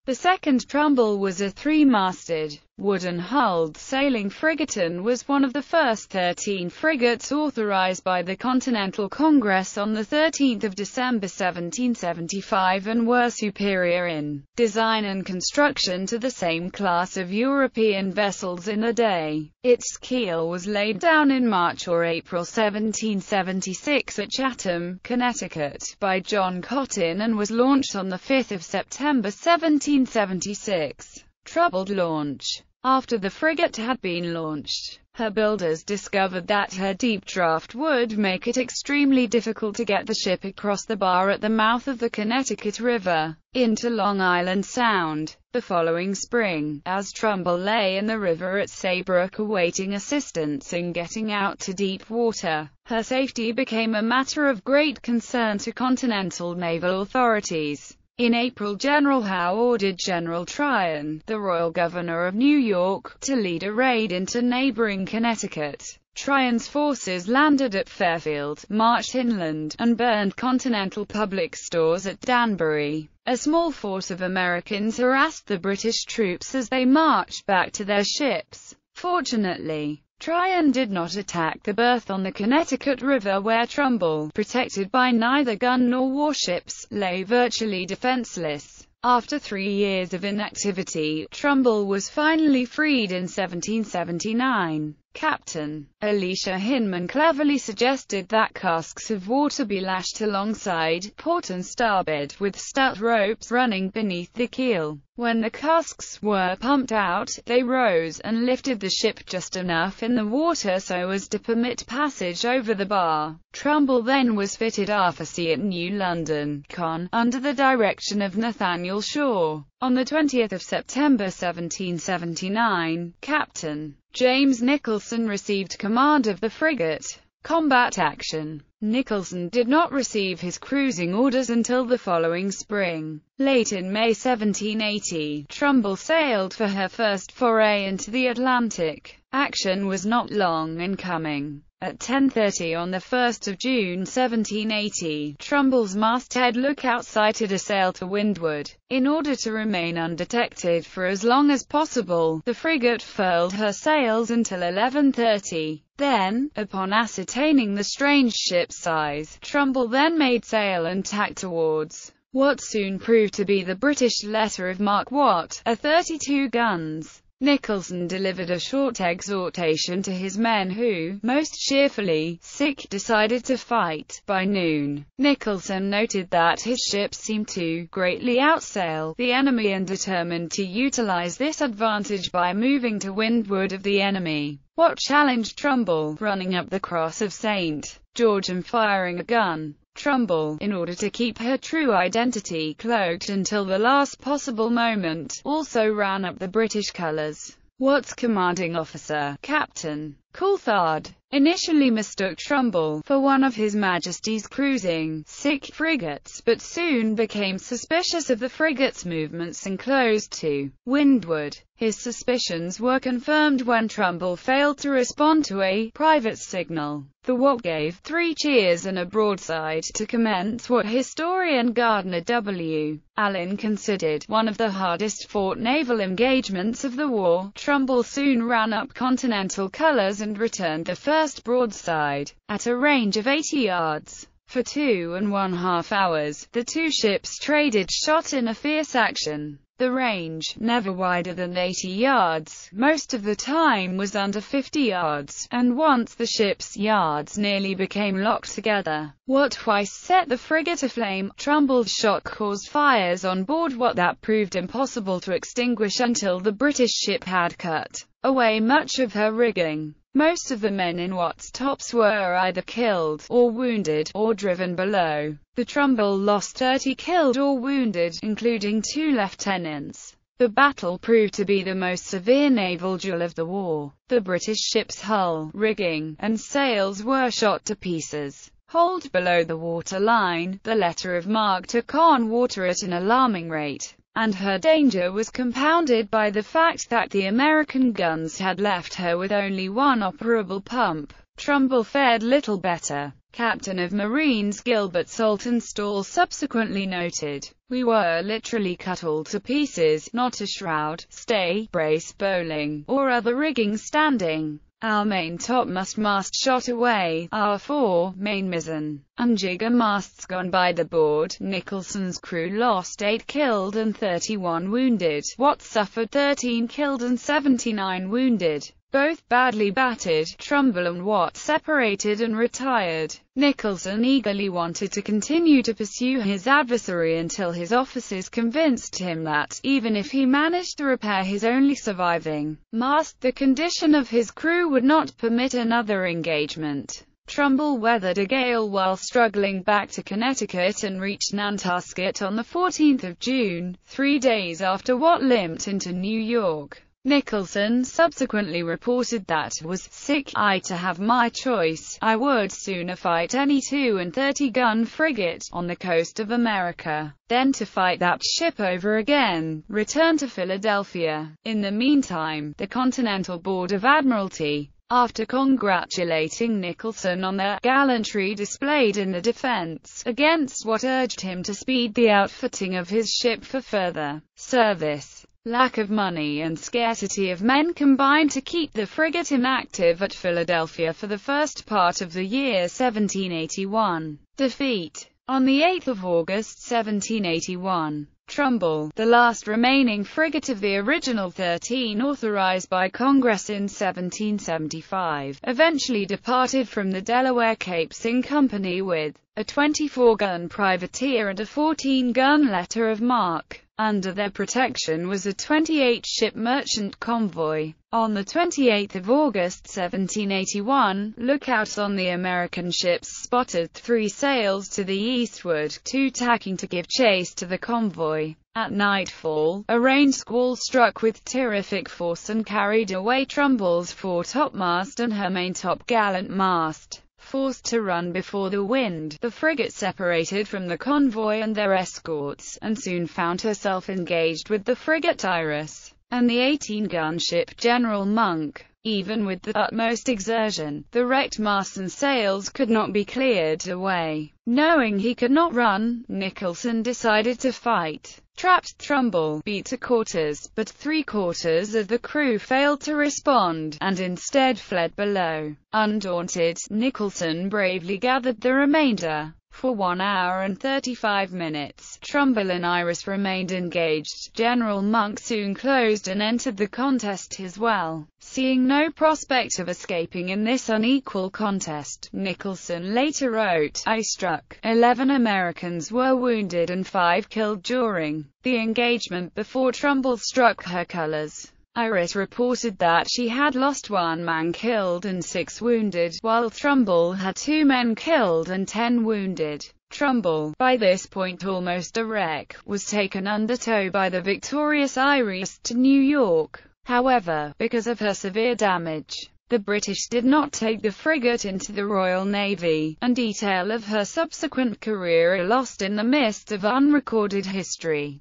The second Trumbull was a three-masted, wooden-hulled sailing frigate and was one of the first 13 frigates authorized by the Continental Congress on 13 December 1775 and were superior in design and construction to the same class of European vessels in the day. Its keel was laid down in March or April 1776 at Chatham, Connecticut, by John Cotton and was launched on 5 September 1776. Troubled launch. After the frigate had been launched, her builders discovered that her deep draft would make it extremely difficult to get the ship across the bar at the mouth of the Connecticut River, into Long Island Sound. The following spring, as Trumbull lay in the river at Saybrook awaiting assistance in getting out to deep water, her safety became a matter of great concern to Continental naval authorities. In April, General Howe ordered General Tryon, the royal governor of New York, to lead a raid into neighboring Connecticut. Tryon's forces landed at Fairfield, marched inland, and burned Continental public stores at Danbury. A small force of Americans harassed the British troops as they marched back to their ships. Fortunately, Tryon did not attack the berth on the Connecticut River where Trumbull, protected by neither gun nor warships, lay virtually defenseless. After 3 years of inactivity, Trumbull was finally freed in 1779. Captain Elisha Hinman cleverly suggested that casks of water be lashed alongside, port and starboard, with stout ropes running beneath the keel. When the casks were pumped out, they rose and lifted the ship just enough in the water so as to permit passage over the bar. Trumbull then was fitted armistice at New London, Conn, under the direction of Nathaniel Shaw. On 20 September 1779, Captain James Nicholson received command of the frigate. Combat action. Nicholson did not receive his cruising orders until the following spring. Late in May 1780, Trumbull sailed for her first foray into the Atlantic. Action was not long in coming. At 10:30 on 1 June 1780, Trumbull's masthead lookout sighted a sail to windward. In order to remain undetected for as long as possible, the frigate furled her sails until 11:30. Then, upon ascertaining the strange ship's size, Trumbull then made sail and tacked towards what soon proved to be the British letter of marque Watt, a 32 guns. Nicholson delivered a short exhortation to his men who, most cheerfully, decided to fight. By noon, Nicholson noted that his ships seemed to greatly outsail the enemy and determined to utilize this advantage by moving to windward of the enemy. Watt challenged Trumbull, running up the cross of St. George and firing a gun. Trumbull, in order to keep her true identity cloaked until the last possible moment, also ran up the British colours. Watt's commanding officer, Captain Coulthard, initially mistook Trumbull for one of His Majesty's cruising frigates, but soon became suspicious of the frigate's movements and closed to windward. His suspicions were confirmed when Trumbull failed to respond to a private signal. The Watt gave 3 cheers and a broadside to commence what historian Gardner W. Allen considered one of the hardest fought naval engagements of the war. Trumbull soon ran up Continental colours and returned the first broadside, at a range of 80 yards. For 2½ hours, the two ships traded shot in a fierce action. The range, never wider than 80 yards, most of the time was under 50 yards, and once the ship's yards nearly became locked together. Watt twice set the frigate aflame. Trumbull's shot caused fires on board Watt that proved impossible to extinguish until the British ship had cut away much of her rigging. Most of the men in Watt's tops were either killed, or wounded, or driven below. The Trumbull lost 30 killed or wounded, including 2 lieutenants. The battle proved to be the most severe naval duel of the war. The British ship's hull, rigging, and sails were shot to pieces. Holed below the waterline, the letter of marque took on water at an alarming rate, and her danger was compounded by the fact that the American guns had left her with only one operable pump. Trumbull fared little better. Captain of Marines Gilbert Saltonstall subsequently noted, "We were literally cut all to pieces, not a shroud, stay, brace, bowling, or other rigging standing. Our main topmast shot away, our fore, main mizzen, and jigger masts gone by the board. Nicholson's crew lost 8 killed and 31 wounded. Watts suffered 13 killed and 79 wounded. Both badly battered. Trumbull and Watts separated and retired." Nicholson eagerly wanted to continue to pursue his adversary until his officers convinced him that, even if he managed to repair his only surviving mast, the condition of his crew would not permit another engagement. Trumbull weathered a gale while struggling back to Connecticut and reached Nantasket on the 14th of June, 3 days after Watt limped into New York. Nicholson subsequently reported that, "Was sick I to have my choice, I would sooner fight any 32-gun frigate on the coast of America than to fight that ship over again." Return to Philadelphia. In the meantime, the Continental Board of Admiralty, after congratulating Nicholson on the gallantry displayed in the defense against what, urged him to speed the outfitting of his ship for further service. Lack of money and scarcity of men combined to keep the frigate inactive at Philadelphia for the first part of the year 1781. Defeat. On 8 August 1781, Trumbull, the last remaining frigate of the original 13 authorized by Congress in 1775, eventually departed from the Delaware Capes in company with a 24-gun privateer and a 14-gun letter of marque. Under their protection was a 28-ship merchant convoy. On 28 August 1781, lookouts on the American ships spotted 3 sails to the eastward, 2 tacking to give chase to the convoy. At nightfall, a rain squall struck with terrific force and carried away Trumbull's foretopmast and her maintop-gallant mast. Forced to run before the wind, the frigate separated from the convoy and their escorts, and soon found herself engaged with the frigate Iris and the 18-gun ship General Monk. Even with the utmost exertion, the wrecked masts and sails could not be cleared away. Knowing he could not run, Nicholson decided to fight. Trapped Trumbull, beat to quarters, but 3/4 of the crew failed to respond, and instead fled below. Undaunted, Nicholson bravely gathered the remainder. For 1 hour and 35 minutes, Trumbull and Iris remained engaged. General Monk soon closed and entered the contest as well. Seeing no prospect of escaping in this unequal contest, Nicholson later wrote, "I struck. 11 Americans were wounded and 5 killed during the engagement before Trumbull struck her colors." Iris reported that she had lost 1 man killed and 6 wounded, while Trumbull had 2 men killed and 10 wounded. Trumbull, by this point almost a wreck, was taken under tow by the victorious Iris to New York. However, because of her severe damage, the British did not take the frigate into the Royal Navy, and detail of her subsequent career are lost in the mists of unrecorded history.